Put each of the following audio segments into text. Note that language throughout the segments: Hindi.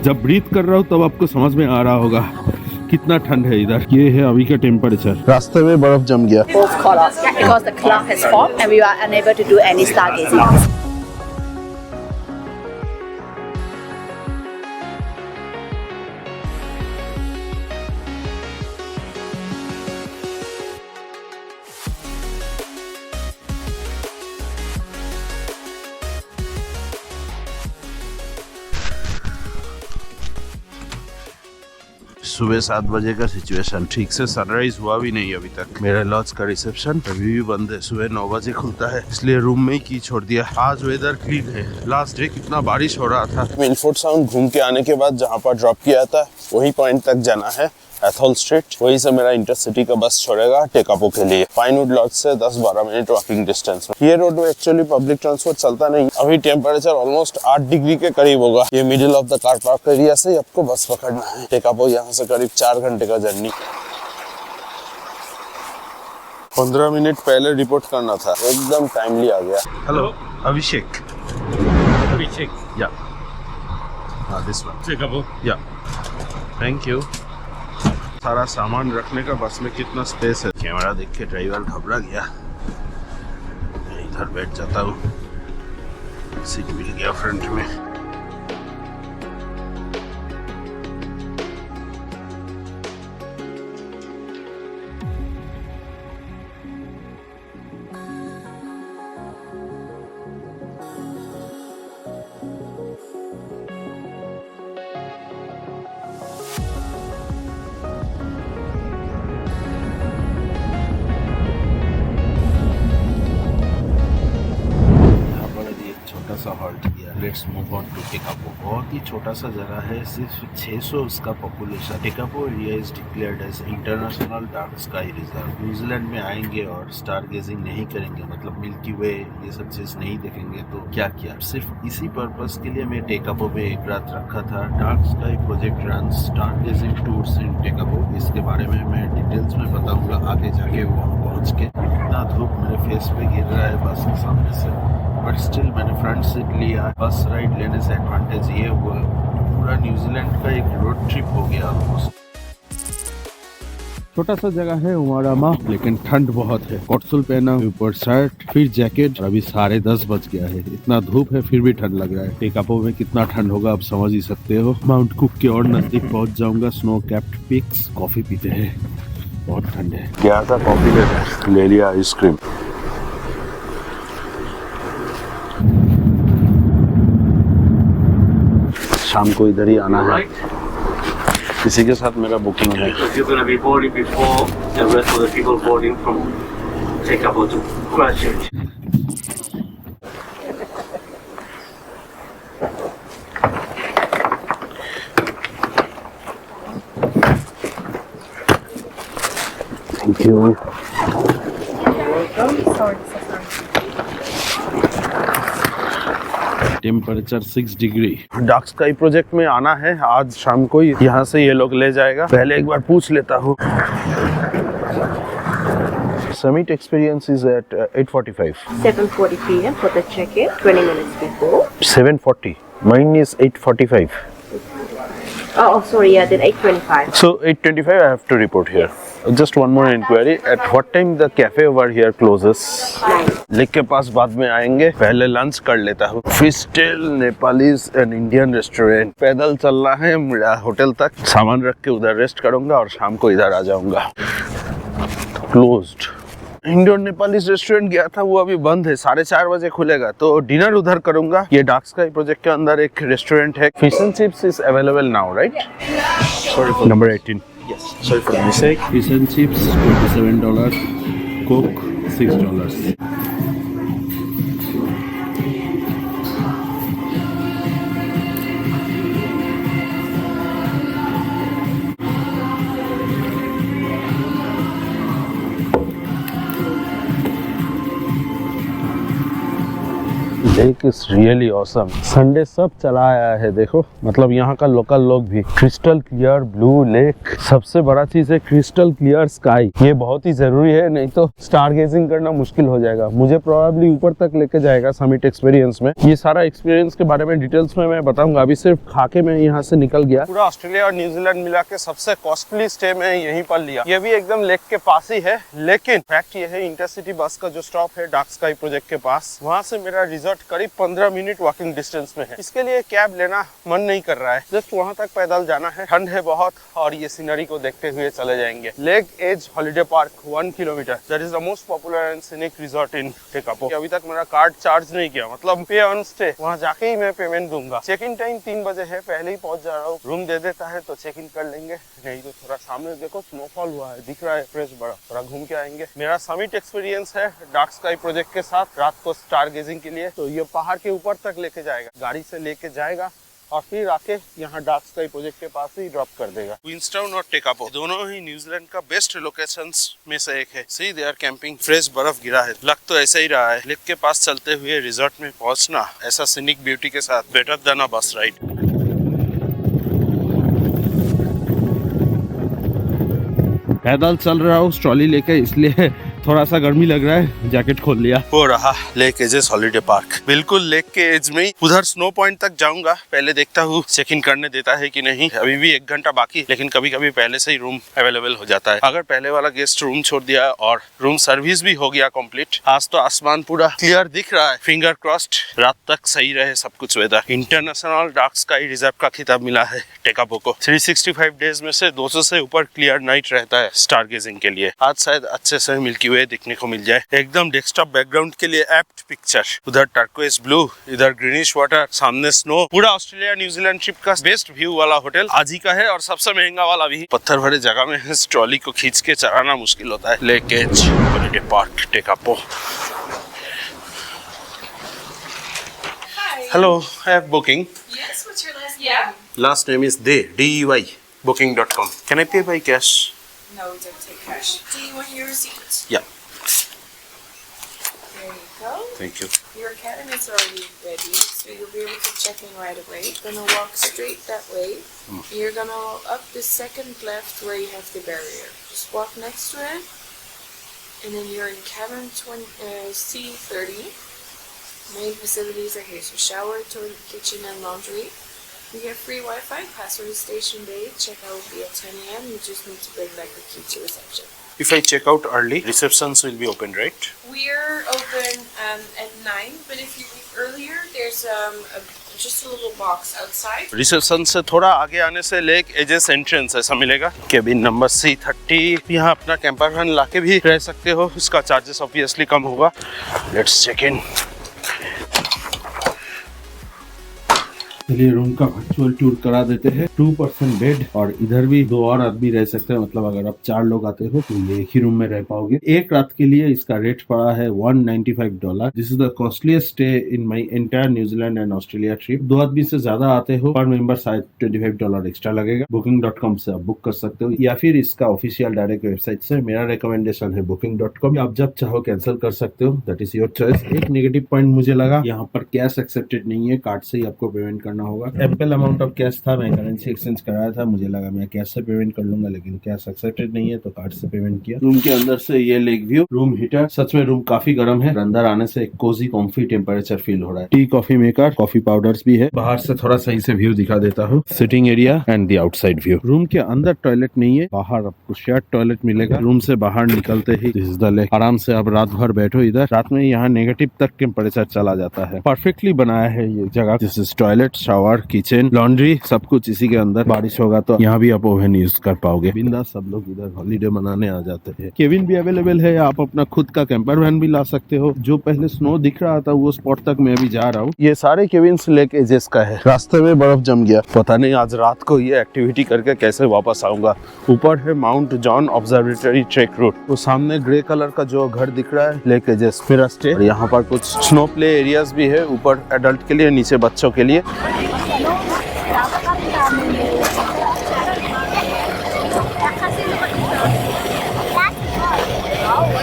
जब ब्रीथ कर रहा हूँ तब आपको समझ में आ रहा होगा कितना ठंड है इधर। ये है अभी का टेम्परेचर। रास्ते में बर्फ जम गया। Both colors because the cloud has formed and we are unable to do any stargazing. सुबह 7 बजे का सिचुएशन, ठीक से सनराइज हुआ भी नहीं अभी तक। मेरे लॉज का रिसेप्शन अभी भी बंद है। सुबह 9 बजे खुलता है, इसलिए रूम में ही की छोड़ दिया। आज वेदर क्लीन है। लास्ट डे कितना बारिश हो रहा था। मिलफोर्ड साउंड घूम के आने के बाद जहाँ पर ड्रॉप किया था वही पॉइंट तक जाना है, एथोल स्ट्रीट। वहीं से मेरा इंटरसिटी का बस छोड़ेगा टेकापो के लिए। पाइनवुड लॉज से 10-12 मिनट वॉकिंग डिस्टेंस में। ये रोड में एक्चुअली पब्लिक ट्रांसपोर्ट चलता नहीं। अभी टेम्परेचर ऑलमोस्ट 8 डिग्री के करीब होगा। ये middle of the car park area से आपको बस पकड़ना है। टेकापो यहाँ से करीब 4 घंटे का जर्नी। 15 मिनट पहले रिपोर्ट करना था, एकदम टाइमली आ गया। हेलो अभिषेक। या दिस वन टेकापो। या थैंक यू। सारा सामान रखने का बस में कितना स्पेस है। कैमरा देख के ड्राइवर घबरा गया। मैं इधर बैठ जाता हूँ, सीट मिल गया फ्रंट में। सा हॉल्ट किया। Let's move on to Tekapo. बहुत ही छोटा सा जगह है, सिर्फ 600 उसका population. Tekapo area is declared as international dark sky reserve. New Zealand में आएंगे और स्टार गेजिंग नहीं करेंगे, मतलब मिल्की वे ये सब चीज नहीं देखेंगे तो क्या किया। सिर्फ इसी पर्पस के लिए मैं टेकापो में एक रात रखा था। Dark sky project run stargazing tours in Tekapo. इसके बारे में मैं डिटेल्स में बताऊंगा आगे जाके वहाँ पहुँच के। इतना धूप मेरे फेस पे गिर रहा है बस के सामने से, बट स्टिल मैंने फ्रंट सीट लिया। बस राइड लेने से एडवांटेज ये हुआ पूरा न्यूजीलैंड का एक रोड ट्रिप हो गया ऑलमोस्ट। छोटा सा जगह है उमारामा, लेकिन ठंड बहुत है। कोटसुल पहना, ऊपर शर्ट, फिर जैकेट। अभी 10:30 बज गया है। इतना धूप है फिर भी ठंड लग रहा है। टेकापो में कितना ठंड होगा आप समझ ही सकते हो। माउंट कुक के और नजदीक पहुंच जाऊंगा। Snow capped peaks. कॉफी पीते हैं, बहुत ठंड है। गया था कॉफी लेने, ले लिया आइसक्रीम। शाम को इधर ही आना है। किसी के साथ मेरा बुकिंग है। You're going to be boarding before the rest of the people boarding from Tekapo to Christchurch. Thank you. Temperature 6 degree. Dark sky project में आना है आज शाम को। यहाँ से ये लोग ले जाएगा। पहले एक बार पूछ लेता हूँ। Summit experience is at 8:45. 7:40 p.m. for the check-in, 20 minutes before. 7:40. Mine is 8:45. Oh, sorry, yeah, then 8:25. So 8:25 I have to report here. Just one more inquiry. At what time the cafe over here closes? 9. Lake के पास बाद में आएंगे, पहले लंच कर लेता हूँ। Fish tail Nepalese and Indian restaurant. पैदल चलना है मेरा होटल तक। सामान रख के उधर रेस्ट करूंगा और शाम को इधर आ जाऊंगा। क्लोज्ड। इंडियन नेपालीज रेस्टोरेंट गया था, वो अभी बंद है। 4:30 बजे खुलेगा, तो डिनर उधर करूंगा। ये डार्क स्काई प्रोजेक्ट के अंदर एक रेस्टोरेंट है। Fish and chips is available now, right? Sorry for number 18। Yes. Sorry for the mistake. Fish and chips $27, Coke $6। Lake is really awesome. Sunday सब चला आया है देखो, मतलब यहाँ का लोकल लोग भी। क्रिस्टल क्लियर ब्लू लेक, सबसे बड़ा चीज है क्रिस्टल क्लियर स्काई। ये बहुत ही जरूरी है, नहीं तो स्टार गेजिंग करना मुश्किल हो जाएगा। मुझे प्रोबेबली ऊपर तक लेके जाएगा समिट एक्सपीरियंस में। ये सारा एक्सपीरियंस के बारे में डिटेल्स में मैं बताऊंगा। अभी सिर्फ खाके में यहाँ से निकल गया। पूरा ऑस्ट्रेलिया और न्यूजीलैंड मिला के सबसे कॉस्टली स्टे में यहीं पर लिया। ये भी एकदम लेक के पास ही है, लेकिन फैक्ट ये है इंटरसिटी बस का जो स्टॉप है डार्क स्काई प्रोजेक्ट के पास, वहाँ से मेरा रिजॉर्ट करीब 15 मिनट वॉकिंग डिस्टेंस में है। इसके लिए कैब लेना मन नहीं कर रहा है, जस्ट वहाँ तक पैदल जाना है। ठंड है बहुत और ये सीनरी को देखते हुए चले जाएंगे। Lake edge holiday park 1 kilometre, that is the most popular and scenic resort in Tekapo. अभी तक मेरा कार्ड चार्ज नहीं किया, मतलब पे ऑन स्टे, वहाँ जाके ही मैं पेमेंट दूंगा। चेक इन टाइम 3 बजे है, पहले ही पहुंच जा रहा हूँ। रूम दे देता है तो चेक इन कर लेंगे, नहीं तो थोड़ा सामने देखो स्नोफॉल हुआ है, दिख रहा है फ्रेश बड़ा, थोड़ा घूम के आएंगे। मेरा समिट एक्सपीरियंस है डार्क स्काई प्रोजेक्ट के साथ रात को स्टार गेजिंग के लिए। तो ये पहाड़ के ऊपर तक लेके जाएगा, गाड़ी से लेके जाएगा और फिर आके यहाँ डार्क स्काई प्रोजेक्ट के पास ही ड्रॉप कर देगा। क्वींसटाउन और टेकापो दोनों ही न्यूजीलैंड का बेस्ट लोकेशंस में से एक है। सी दे आर कैंपिंग, फ्रेश बर्फ गिरा है, लग तो ऐसा ही रहा है। लेक के पास चलते हुए रिजॉर्ट में पहुंचना ऐसा सीनिक ब्यूटी के साथ बेटर देन अ बस राइड। पैदल चल रहा हूँ ट्रॉली लेके, इसलिए थोड़ा सा गर्मी लग रहा है, जैकेट खोल लिया। हो रहा लेक एजेस हॉलिडे पार्क, बिल्कुल लेक के एज में ही। उधर स्नो पॉइंट तक जाऊंगा, पहले देखता हूँ चेक इन करने देता है कि नहीं। अभी भी 1 घंटा बाकी, लेकिन कभी कभी पहले से ही रूम अवेलेबल हो जाता है। अगर पहले वाला गेस्ट रूम छोड़ दिया और रूम सर्विस भी हो गया कंप्लीट। आज तो आसमान पूरा क्लियर दिख रहा है, फिंगर क्रॉस्ड रात तक सही रहे सब कुछ weather. International dark sky reserve का खिताब मिला है टेकापो को। 365 डेज में से 200 से ऊपर क्लियर नाइट रहता है स्टार गेजिंग के लिए। आज शायद अच्छे से मिल्की वे दिखने को मिल जाए। एकदम डेस्कटॉप बैकग्राउंड के लिए एप्ट पिक्चर। उधर टर्कोइज ब्लू, इधर ग्रीनिश वाटर, सामने स्नो। पूरा ऑस्ट्रेलिया न्यूजीलैंड ट्रिप का बेस्ट व्यू वाला होटल आज ही का है और सबसे महंगा वाला भी। पत्थर भरे जगह में इस ट्रॉली को खींच के चलाना मुश्किल होता है। Lake edge holiday park Tekapo. Hello, I have booking. Yes, what's your last name? Last name is Dey, D-E-Y, booking.com. Can I pay by cash? No, we don't take cash. Do you want your receipt? Yeah. There you go. Thank you. Your cabin is already ready, so you'll be able to check in right away. Gonna walk straight that way. You're gonna up the second left where you have the barrier. Just walk next to it, and then you're in cabin C30. Main facilities are here, so shower, toilet, kitchen, and laundry. We have free Wi-Fi. Password is station day. Checkout will be at 10 a.m. You just need to bring back the key to reception. If I check out early, receptions will be open, right? We're open at 9, but if you leave earlier, there's just a little box outside. Reception से थोड़ा आगे आने से लेक एजेस एंट्रेंस ऐसा मिलेगा। Cabin number C30। यहाँ अपना कैंपर वैन लाके भी रह सकते हो, इसका चार्जेस ऑब्वियसली कम होगा। Let's check in. चलिए रूम का वर्चुअल टूर करा देते हैं। 2 पर्सन बेड और इधर भी 2 और आदमी रह सकते हैं, मतलब अगर आप 4 लोग आते हो तो ये एक ही रूम में रह पाओगे। एक रात के लिए इसका रेट पड़ा है $195। This is the costliest stay in my entire New Zealand and Australia trip. 2 आदमी से ज्यादा आते हो पर मेंबर शायद $25 एक्स्ट्रा लगेगा। booking.com से आप बुक कर सकते हो या फिर इसका ऑफिशियल डायरेक्ट वेबसाइट से। मेरा रिकमेंडेशन है booking.com। आप जब चाहो कैंसिल कर सकते हो, दैट इज योर चॉइस। एक नेगेटिव पॉइंट मुझे लगा, यहाँ पर कैश एक्सेप्टेड नहीं है, कार्ड से ही आपको पेमेंट करना होगा। एम्पल अमाउंट ऑफ कैश था, मैं करेंसी एक्सचेंज कराया था, मुझे लगा मैं कैश से पेमेंट कर लूंगा, लेकिन कैश एक्सेप्टेड नहीं है तो कार्ड से पेमेंट किया। रूम के अंदर से ये लेक व्यू, रूम हीटर, सच में रूम काफी गर्म है। अंदर आने से एक कोजी कॉम्फी टेम्परेचर फील हो रहा है। Tea coffee maker, coffee powders भी है। बाहर से थोड़ा सही से व्यू दिखा देता हूँ। Sitting area and the outside view. Room के अंदर टॉयलेट नहीं है, बाहर आपको शेयर्ड टॉयलेट मिलेगा। रूम से बाहर निकलते ही दिस इज द लेक। आराम से आप रात भर बैठो इधर। रात में यहाँ नेगेटिव तक टेम्परेचर चला जाता है। परफेक्टली बनाया है ये जगह। This is toilet, shower, kitchen, laundry, सब कुछ इसी के अंदर। बारिश होगा तो यहाँ भी आप ओवन यूज कर पाओगे। बिंदास सब लोग इधर हॉलीडे मनाने आ जाते हैं। केबिन भी अवेलेबल है, आप अपना खुद का कैंपर वैन भी ला सकते हो। जो पहले स्नो दिख रहा था वो स्पॉट तक मैं भी जा रहा हूँ। ये सारे केबिन्स लेक एजेस का है। रास्ते में बर्फ जम गया, पता नहीं आज रात को ये एक्टिविटी करके कैसे वापस आऊंगा। ऊपर है mount John observatory trek route. वो सामने ग्रे कलर का जो घर दिख रहा है लेक एजेस मेरा स्टे। यहाँ पर कुछ स्नो प्ले एरियाज भी है, ऊपर एडल्ट के लिए, नीचे बच्चों के लिए।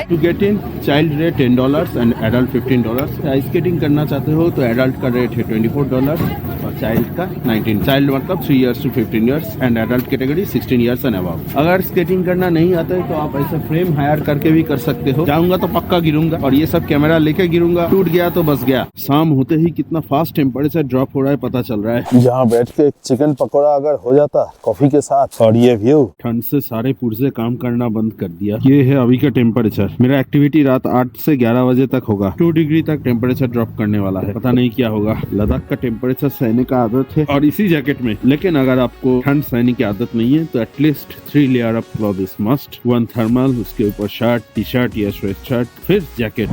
To get in child rate $10 and adult $15। Ice skating करना चाहते हो तो एडल्ट का रेट है $24 और चाइल्ड का 19। चाइल्ड मतलब 3 years to 15 years and adult category 16 years and above. अगर स्केटिंग करना नहीं आता है तो आप ऐसा फ्रेम हायर करके भी कर सकते हो। जाऊंगा तो पक्का गिरूंगा और ये सब कैमरा लेके गिरूंगा, टूट गया तो बस गया। शाम होते ही कितना फास्ट टेम्परेचर ड्रॉप हो रहा है पता चल रहा है। यहाँ बैठ के चिकन पकौड़ा अगर हो जाता कॉफी के साथ और ये व्यू, ठंड से सारे पुर्जे काम करना बंद कर दिया। ये है अभी का टेम्परेचर। मेरा एक्टिविटी रात 8 से 11 बजे तक होगा। 2 डिग्री तक टेम्परेचर ड्रॉप करने वाला है। पता नहीं क्या होगा। लद्दाख का टेम्परेचर सहने का आदत है और इसी जैकेट में। लेकिन अगर आपको ठंड सहने की आदत नहीं है तो at least 3 layer of cloth is must. 1 thermal, उसके ऊपर शर्ट, टी शर्ट या स्वेट शर्ट, फिर jacket.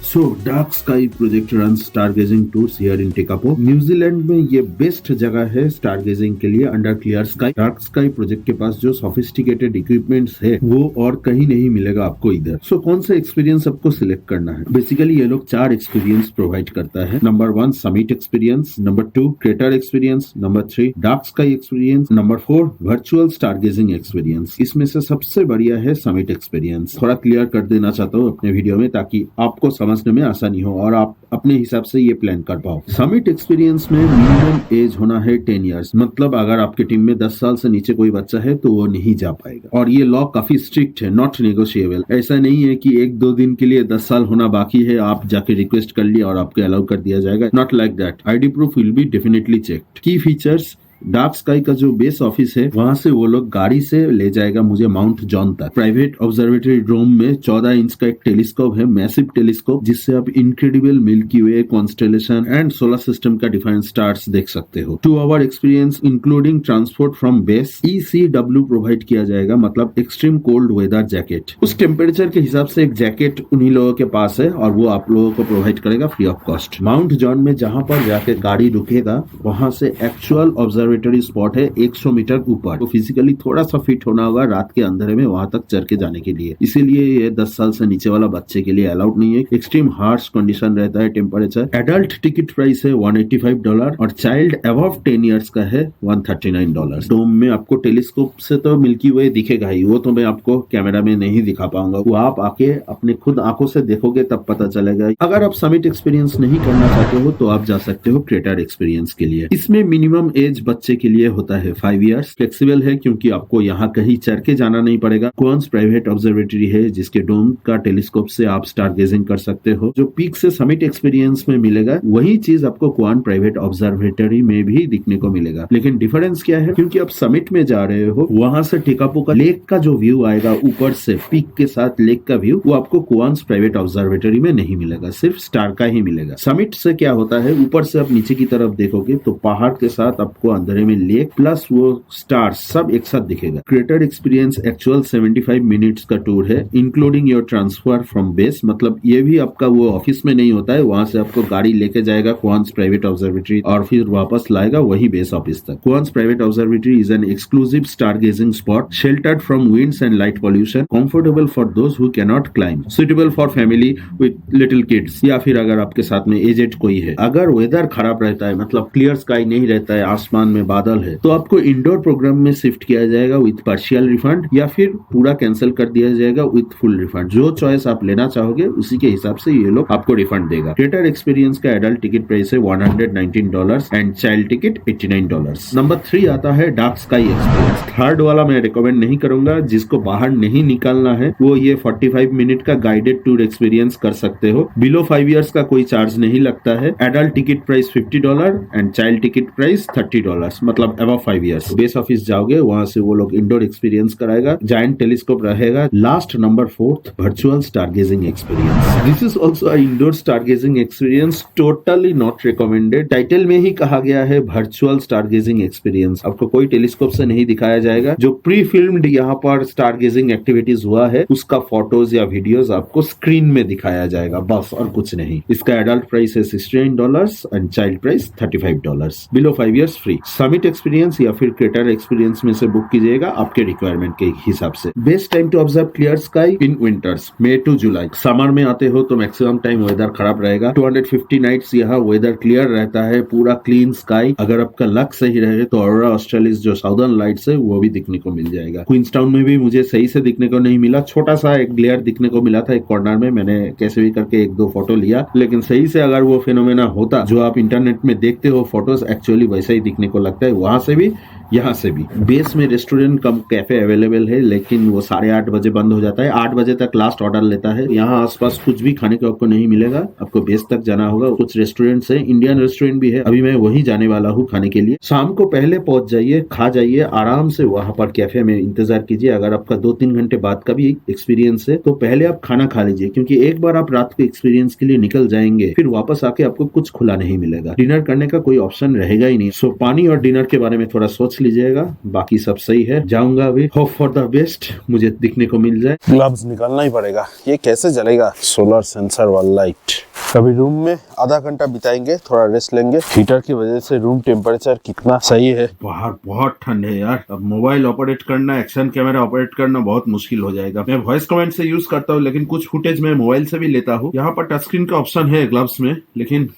So, Dark Sky Project runs stargazing tours here in Tekapo. New Zealand में ये बेस्ट जगह है स्टारगेजिंग के लिए under clear sky. Dark sky project के पास जो सोफिस्टिकेटेड इक्विपमेंट्स है वो और कहीं नहीं मिलेगा आपको इधर। सो कौन सा एक्सपीरियंस आपको सिलेक्ट करना है? बेसिकली ये लोग 4 एक्सपीरियंस प्रोवाइड करता है। Number 1 summit experience, number 2 crater experience, number 3 dark sky experience, number 4 virtual stargazing experience. इसमें से सबसे बढ़िया है समिट एक्सपीरियंस। थोड़ा क्लियर कर देना चाहता हूँ अपने वीडियो में ताकि आपको समझ में आसानी हो और आप अपने हिसाब से ये प्लान कर पाओ। समिट एक्सपीरियंस में मिनिमम एज होना है 10 years। मतलब अगर आपके टीम में 10 साल से नीचे कोई बच्चा है तो वो नहीं जा पाएगा। और ये लॉ काफी स्ट्रिक्ट है, नॉट नेगोशिएबल। ऐसा नहीं है कि 1-2 दिन के लिए 10 साल होना बाकी है, आप जाके रिक्वेस्ट कर लिया और आपको अलाउ कर दिया जाएगा। Not like that. ID proof will be definitely checked. की फीचर्स, डार्क स्काई का जो बेस ऑफिस है वहां से वो लोग गाड़ी से ले जाएगा मुझे माउंट जॉन तक। प्राइवेट ऑब्जर्वेटरी ड्रोन में 14 इंच का एक टेलीस्कोप है, मैसिव टेलीस्कोप, जिससे आप incredible milky way, constellation and solar system का डिफाइंड स्टार्स देख सकते हो। 2 hour experience including transport from base. ECW provide किया जाएगा, मतलब एक्सट्रीम कोल्ड वेदर जैकेट। उस टेम्परेचर के हिसाब से एक जैकेट उन्हीं लोगों के पास है और वो आप लोगों को प्रोवाइड करेगा free of cost. Mount John में जहां पर जाके गाड़ी रुकेगा वहां से एक्चुअल ऑब्जर्वेटरी स्पॉट है 100 मीटर ऊपर। तो फिजिकली थोड़ा सा फिट होना होगा रात के अंधेरे में वहां तक चढ़ के जाने के लिए। इसीलिए ये 10 साल से नीचे वाला बच्चे के लिए अलाउड नहीं है। एक्सट्रीम हार्श कंडीशन रहता है टेम्परेचर। एडल्ट टिकट प्राइस है $185 और चाइल्ड अबव 10 years का है $139। डोम में आपको टेलीस्कोप से तो मिल्की वे दिखेगा ही, वो तो मैं आपको कैमरा में नहीं दिखा पाऊंगा। वो आप आके अपने खुद आंखों से देखोगे तब पता चलेगा। अगर आप समिट एक्सपीरियंस नहीं करना चाहते हो तो आप जा सकते हो क्रेटर एक्सपीरियंस के लिए। इसमें मिनिमम एज बच्चे के लिए होता है 5 years। फ्लेक्सिबल है क्योंकि आपको यहाँ कहीं चढ़ के जाना नहीं पड़ेगा। क्वान्स प्राइवेट ऑब्जर्वेटरी है जिसके डोम का टेलीस्कोप से आप स्टारगेजिंग कर सकते हो। जो पीक से समिट एक्सपीरियंस में मिलेगा वही चीज आपको क्वान प्राइवेट ऑब्जर्वेटरी में भी दिखने को मिलेगा। लेकिन डिफरेंस क्या है? क्योंकि आप समिट में जा रहे हो वहां से टेकापो का लेक का जो व्यू आएगा ऊपर से, पीक के साथ लेक का व्यू, वो आपको क्वान्स प्राइवेट ऑब्जर्वेटरी में नहीं मिलेगा, सिर्फ स्टार का ही मिलेगा। समिट से क्या होता है, ऊपर से आप नीचे की तरफ देखोगे तो पहाड़ के साथ आपको अंधेरे में लेक प्लस वो स्टार्स सब एक साथ दिखेगा। क्रेटर एक्सपीरियंस एक्चुअल 75 मिनट्स का टूर है including your transfer from base. मतलब ये भी आपका वो ऑफिस में नहीं होता है, वहां से आपको गाड़ी लेके जाएगा क्वान्स प्राइवेट ऑब्जर्वेटरी और फिर वापस लाएगा वही बेस ऑफिस तक। Cowan's private observatory is an exclusive stargazing spot sheltered from winds and light pollution, comfortable for those who can not climb, suitable for family with little kids, या फिर अगर आपके साथ में एजेड कोई है। अगर वेदर खराब रहता है, मतलब क्लियर स्काई नहीं रहता है, आसमान में बादल है, तो आपको इंडोर प्रोग्राम में शिफ्ट किया जाएगा विद पार्शियल रिफंड या फिर पूरा कैंसिल कर दिया जाएगा विद फुल रिफंड। जो चॉइस आप लेना चाहोगे उसी के हिसाब से ये लोग आपको रिफंड देगा। क्रेटर एक्सपीरियंस का एडल्ट टिकट प्राइस है $119 एंड चाइल्ड टिकट $89। नंबर 3 आता है डार्क स्काई एक्सपीरियंस। थर्ड वाला मैं रिकमेंड नहीं करूंगा। जिसको बाहर नहीं निकालना है वो ये 45 मिनट का गाइडेड टूर एक्सपीरियंस कर सकते हो। बिलो 5 years का कोई चार्ज नहीं लगता है। Adult ticket price $50 and child ticket price $30, मतलब अबव 5 years। बेस ऑफिस जाओगे वहां से वो लोग इंडोर एक्सपीरियंस कराएगा, जायंट टेलीस्कोप रहेगा। Last number 4th virtual stargazing experience. This is also a indoor stargazing experience, totally not recommended. Title में ही कहा गया है वर्चुअल स्टारगेजिंग एक्सपीरियंस। आपको कोई टेलीस्कोप से नहीं दिखाया जाएगा। जो प्री फिल्म्ड यहाँ पर स्टारगेजिंग एक्टिविटीज हुआ है उसका फोटोज या वीडियोज आपको स्क्रीन में दिखाया जाएगा, बस और कुछ नहीं। इसका एडल्ट प्राइस है $69 and child price $35। Below 5 years free. Summit experience या फिर क्रेटर एक्सपीरियंस में से बुक कीजिएगा आपके रिक्वायरमेंट के हिसाब से। Best time to observe clear sky in winters, May to July. Summer में आते हो तो मैक्सिमम टाइम वेदर खराब रहेगा। 250 नाइट्स यहाँ वेदर क्लियर रहता है, पूरा क्लीन स्काई। अगर आपका लक सही रहे तो ऑरोरा ऑस्ट्रेलिस जो साउदर्न लाइट्स है वो भी दिखने को मिल जाएगा। क्वींसटाउन में भी मुझे सही से दिखने को नहीं मिला, छोटा सा एक ग्लेयर दिखने को मिला था एक कॉर्नर में। मैंने कैसे भी करके 1-2 फोटो लिया, लेकिन सही से अगर वो फिनोमेना होता जो आप इंटरनेट में देखते हो फोटोज, एक्चुअली वैसा ही दिखने को लगता है। वहां से भी यहाँ से भी। बेस में रेस्टोरेंट कम कैफे अवेलेबल है, लेकिन वो 8:30 बजे बंद हो जाता है। 8 बजे तक लास्ट ऑर्डर लेता है। यहाँ आसपास कुछ भी खाने को आपको नहीं मिलेगा, आपको बेस तक जाना होगा। कुछ रेस्टोरेंट्स है, इंडियन रेस्टोरेंट भी है, अभी मैं वही जाने वाला हूँ खाने के लिए। शाम को पहले पहुंच जाइए, खा जाइए आराम से, वहां पर कैफे में इंतजार कीजिए। अगर आपका 2-3 घंटे बाद का भी एक्सपीरियंस है तो पहले आप खाना खा लीजिए, क्योंकि एक बार आप रात के एक्सपीरियंस के लिए निकल जाएंगे फिर वापस आके आपको कुछ खुला नहीं मिलेगा, डिनर करने का कोई ऑप्शन रहेगा ही नहीं। सो पानी और डिनर के बारे में थोड़ा सोच लीजिएगा, बाकी सब सही है। जाऊंगा अभी, होप फॉर द बेस्ट, मुझे दिखने को मिल जाए। ग्लव्स निकालना ही पड़ेगा, ये कैसे जलेगा? सोलर सेंसर वाला लाइट। अभी रूम में आधा घंटा बिताएंगे, थोड़ा रेस्ट लेंगे। हीटर की वजह से रूम टेम्परेचर कितना सही है। बाहर बहुत ठंड है यार। अब मोबाइल ऑपरेट करना, एक्शन कैमरा ऑपरेट करना बहुत मुश्किल हो जाएगा। मैं वॉइस कमेंट से यूज करता हूँ, लेकिन कुछ फुटेज मैं मोबाइल से भी लेता हूँ। यहाँ पर टच स्क्रीन का ऑप्शन है ग्लव्स में, लेकिन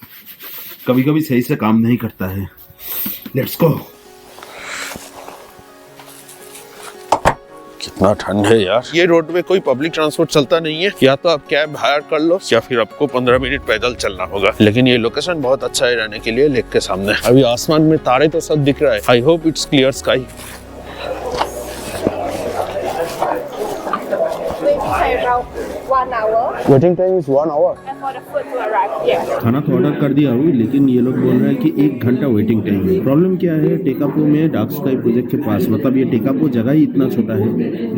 कभी कभी सही से काम नहीं करता है। Let's go. कितना ठंड है यार। ये रोड में कोई पब्लिक ट्रांसपोर्ट चलता नहीं है, या तो आप कैब हायर कर लो या फिर आपको 15 मिनट पैदल चलना होगा। लेकिन ये लोकेशन बहुत अच्छा है रहने के लिए, लेक के सामने। अभी आसमान में तारे तो सब दिख रहा है। I hope it's clear sky. Waiting time is 1 hour. खाना तो ऑर्डर कर दिया हूँ, लेकिन ये लोग बोल रहे हैं कि 1 घंटा वेटिंग टाइम है। प्रॉब्लम क्या है, टेकापो में डार्क स्काई प्रोजेक्ट के पास, मतलब ये टेकापो जगह ही इतना छोटा है,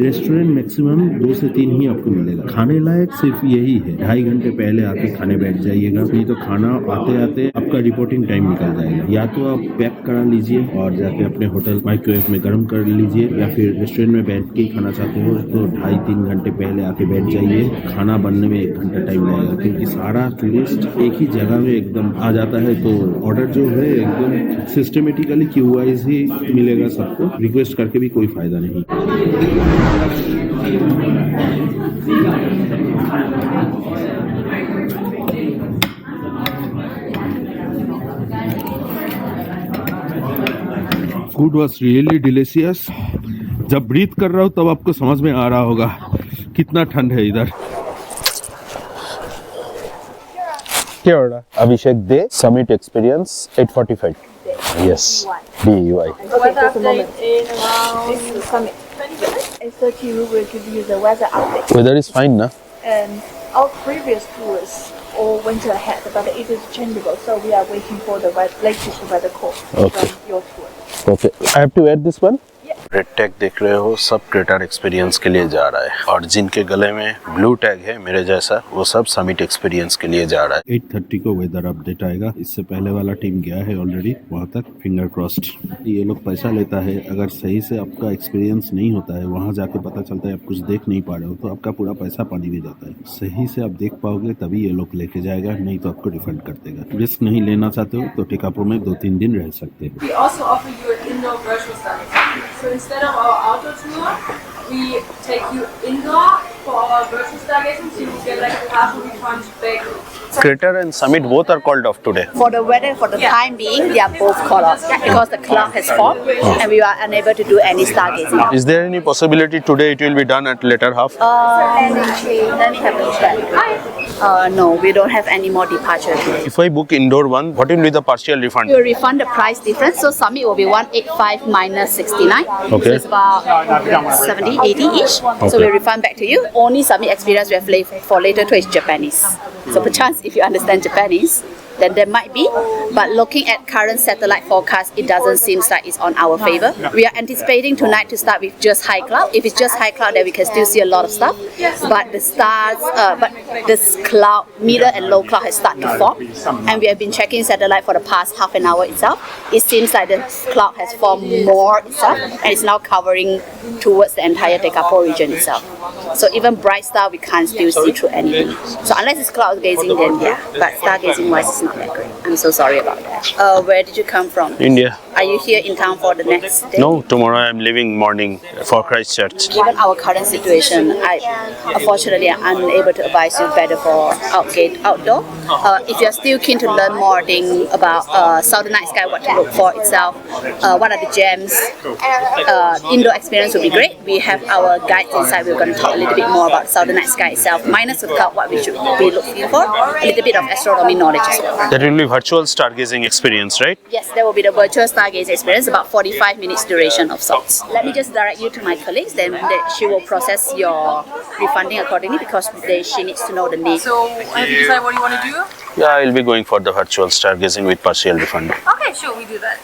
रेस्टोरेंट मैक्सिमम 2 से 3 ही आपको मिलेगा। खाने लायक सिर्फ यही है। 2.5 घंटे पहले आके खाने बैठ जाइएगा, नहीं तो खाना आते आते आपका रिपोर्टिंग टाइम निकल जाएगा। या तो आप पैक करा लीजिए और जाके अपने होटल माइक्रोवेव में गर्म कर लीजिए, या फिर रेस्टोरेंट में बैठ के ही खाना चाहते हो तो 2.5-3 घंटे पहले आके बैठ जाइए। खाना बनने में 1 घंटा टाइम लगेगा, क्योंकि सारा टूरिस्ट एक ही जगह में एकदम आ जाता है। तो ऑर्डर जो है एकदम सिस्टमेटिकली क्यू वाइज ही मिलेगा सबको, रिक्वेस्ट करके भी कोई फायदा नहीं। Food was really delicious. जब ब्रीथ कर रहा हूँ तब आपको समझ में आ रहा होगा कितना ठंड है इधर। क्या ऑर्डर? अभिषेक दे, summit experience 8:45। Yes, DUI। Okay, just a moment. In around summit. 8:30 we will give you the weather update. Weather is fine ना? And our previous tours all went ahead, but it is changeable, so we are waiting for the latest weather call Okay. from your tour. Okay, I have to add this one. Red tag देख रहे हो, सब क्रेटर एक्सपीरियंस के लिए जा रहा है, और जिनके गले में ब्लू टैग है मेरे जैसा, वो सब समिट एक्सपीरियंस के लिए जा रहा है। 8:30 को वेदर अपडेट आएगा। इससे पहले वाला टीम गया है ऑलरेडी वहां तक, फिंगर क्रॉस्ड। ये लोग पैसा लेता है, अगर सही से आपका एक्सपीरियंस नहीं होता है, वहां जाके पता चलता है आप कुछ देख नहीं पा रहे हो, तो आपका पूरा पैसा पानी में जाता है। सही से आप देख पाओगे तभी ये लोग लेके जाएगा, नहीं तो आपको रिफंड कर देगा। रिस्क नहीं लेना चाहते हो तो टेकापो में 2-3 दिन रह सकते हो। We also offer you an indoor virtual study. So instead of our outdoor tour, we take you indoor for our virtual stargazing, so you will get like a half a refund back. Crater and summit both are called off today. For the weather, for the time being, they are both called off because the cloud has formed and we are unable to do any stargazing. Is there any possibility today it will be done at later half? Let me have a check. No, we don't have any more departure. If I book indoor one, what will be the partial refund? We will refund the price difference. So summit will be 185 minus 69. Okay. So it's about 70, 80 each. So we refund back to you. Only summit experience we have for later tour is Japanese. So perchance if you understand Japanese, then there might be, but looking at current satellite forecast, it doesn't seem like it's on our favor. We are anticipating tonight to start with just high cloud. If it's just high cloud, then we can still see a lot of stuff. But the stars, but this cloud, middle and low cloud has started to form, and we have been checking satellite for the past half an hour itself. It seems like the cloud has formed more itself, and it's now covering towards the entire Tekapo region itself. So even bright star, we can't still see through anything. So unless it's cloud gazing, then yeah, but stargazing wise, it's not that great. I'm so sorry about that. Where did you come from? India. Are you here in town for the next day? No, tomorrow I'm leaving morning for Christchurch. Given our current situation, I unfortunately am unable to advise you better for outdoor. If you're still keen to learn more thing about Southern Night Sky, what to look for itself, what are the gems, indoor experience would be great. We have our guides inside. We're going to talk a little bit more about Southern Night Sky itself, minus without what we should be looking for, a little bit of astronomy knowledge as well. That will be virtual stargazing experience, right? Yes, there will be the virtual stargaze experience, about 45 minutes duration of sorts. Let me just direct you to my colleagues, then she will process your refunding accordingly because she needs to know the name. So, have you decided what you want to do? Yeah, I'll be going for the virtual stargazing with partial refund. Okay, sure, we do that.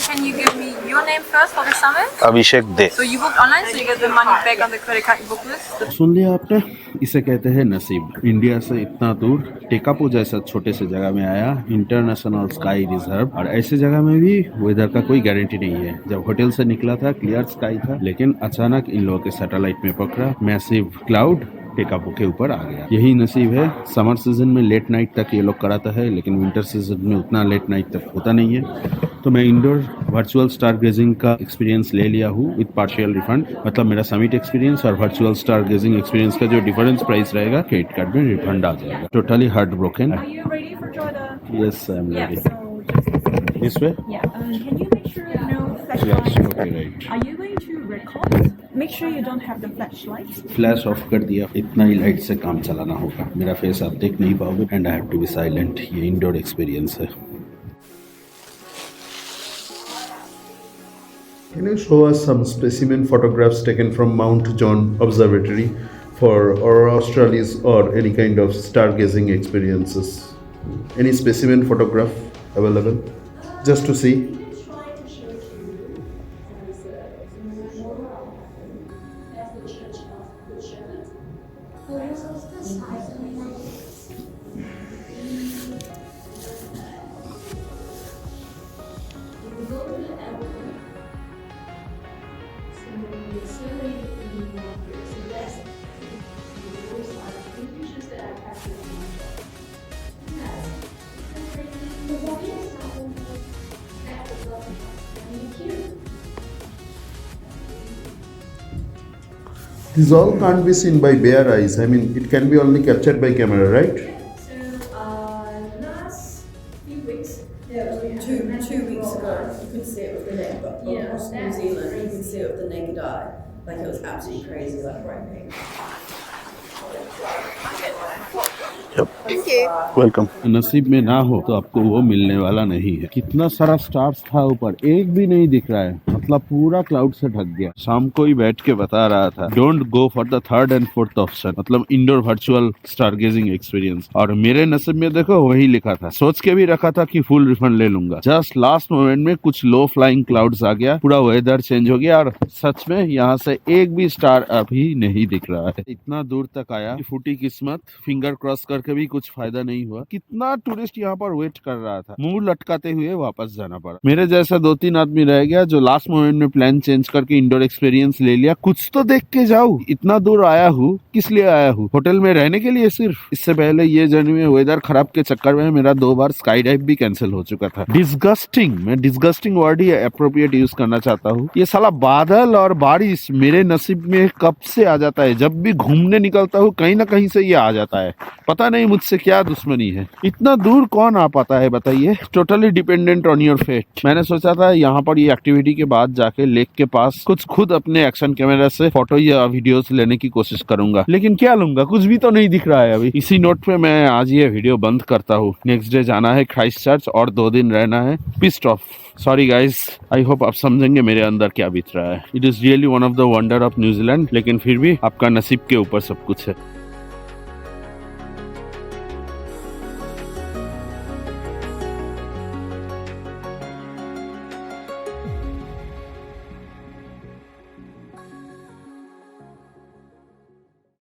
Can you give me your name first for the summit? Abhishek De. So you booked online, so you get the money back on the credit card you booked with. सुन लिया आपने, इसे कहते हैं नसीब। इंडिया से इतना दूर टेकापू जैसा छोटे से जगह में आया, इंटरनेशनल स्काई रिजर्व, और ऐसे जगह में भी वेदर का कोई गारंटी नहीं है। जब होटल से निकला था क्लियर स्काई था, लेकिन अचानक इन लोगों के सैटेलाइट में पकड़ा मैसिव क्लाउड टेकापू के ऊपर आ गया। यही नसीब है। समर सीजन में लेट नाइट तक ये लोग कराता है, लेकिन विंटर सीजन में उतना लेट नाइट तक होता नहीं है। तो मैं इंडोर वर्चुअल स्टार गेजिंग का एक्सपीरियंस ले लिया हूँ विद पार्शियल रिफंड। मतलब मेरा समिट एक्सपीरियंस और वर्चुअल स्टार गेजिंग एक्सपीरियंस का जो डिफरेंस प्राइस रहेगा क्रेडिट कार्ड में रिफंड आ जाएगा। Totally heart broken. Are you ready for Jordan? Yes I am Yeah, ready. so just this way? yeah. Can you make sure no Yes, flashlights? okay, right. Are you going to record? Make sure you don't have the flashlights. Flash of कर दिया, इतना ही लाइट से काम चलाना होगा। मेरा फेस आप देख नहीं पाओगे and I have to be silent. ये इंडोर एक्सपीरियंस है। Can you show us some specimen photographs taken from Mount John Observatory for aurora australis or any kind of stargazing experiences? Any specimen photograph available? Just to see. These all can't be seen by bare eyes. I mean, it can be only captured by camera, right? So, last few weeks, two weeks ago, you could see it with the naked eye. Across New Zealand, you could see it with the naked eye. Like it was absolutely crazy, like bright pink. Thank you. Welcome. नसीब में ना हो तो आपको वो मिलने वाला नहीं है। कितना सारा स्टार्स था ऊपर, एक भी नहीं दिख रहा है। मतलब पूरा क्लाउड से ढक गया। शाम को ही बैठ के बता रहा था, don't go for the third and fourth option, मतलब इंडोर वर्चुअल स्टारगेजिंग एक्सपीरियंस। और मेरे नसीब में देखो वही लिखा था। सोच के भी रखा था कि फुल रिफंड ले लूंगा। जस्ट लास्ट मोमेंट में कुछ लो फ्लाइंग क्लाउड्स आ गया, पूरा वेदर चेंज हो गया और सच में यहाँ से एक भी स्टार अभी नहीं दिख रहा है। इतना दूर तक आया, फूटी किस्मत, फिंगर क्रॉस करके भी कुछ फायदा नहीं हुआ। कितना टूरिस्ट यहाँ पर वेट कर रहा था, मुंह लटकाते हुए वापस जाना पड़ा। मेरे जैसा 2-3 आदमी रह गया जो लास्ट मोमेंट में प्लान चेंज करके इंडोर एक्सपीरियंस ले लिया। कुछ तो देख के जाऊं, इतना दूर आया हूँ, किस लिए आया हूँ? होटल में रहने के लिए सिर्फ? इससे पहले ये जर्नी में वेदर खराब के चक्कर में मेरा 2 बार स्काई डाइव भी कैंसिल हो चुका था। डिस्गस्टिंग, मैं डिस्गस्टिंग वर्ड ही अप्रोप्रिएट यूज करना चाहता हूँ। ये साला बादल और बारिश मेरे नसीब में कब से आ जाता है। जब भी घूमने निकलता हूँ कहीं ना कहीं से ये आ जाता है। पता नहीं मुझसे क्या दुश्मनी है। इतना दूर कौन आ पाता है बताइए? Totally dependent on your fate. मैंने सोचा था यहाँ पर ये एक्टिविटी के बाद जाके लेक के पास कुछ खुद अपने एक्शन कैमरा से फोटो या वीडियोस लेने की कोशिश करूंगा, लेकिन क्या लूंगा? कुछ भी तो नहीं दिख रहा है अभी। इसी नोट पे मैं आज ये वीडियो बंद करता हूँ। नेक्स्ट डे जाना है क्राइस्टचर्च और 2 दिन रहना है। Pissed off. Sorry guys, I hope आप समझेंगे मेरे अंदर क्या बीत रहा है। It is really one of the wonder of New Zealand, लेकिन फिर भी आपका नसीब के ऊपर सब कुछ है।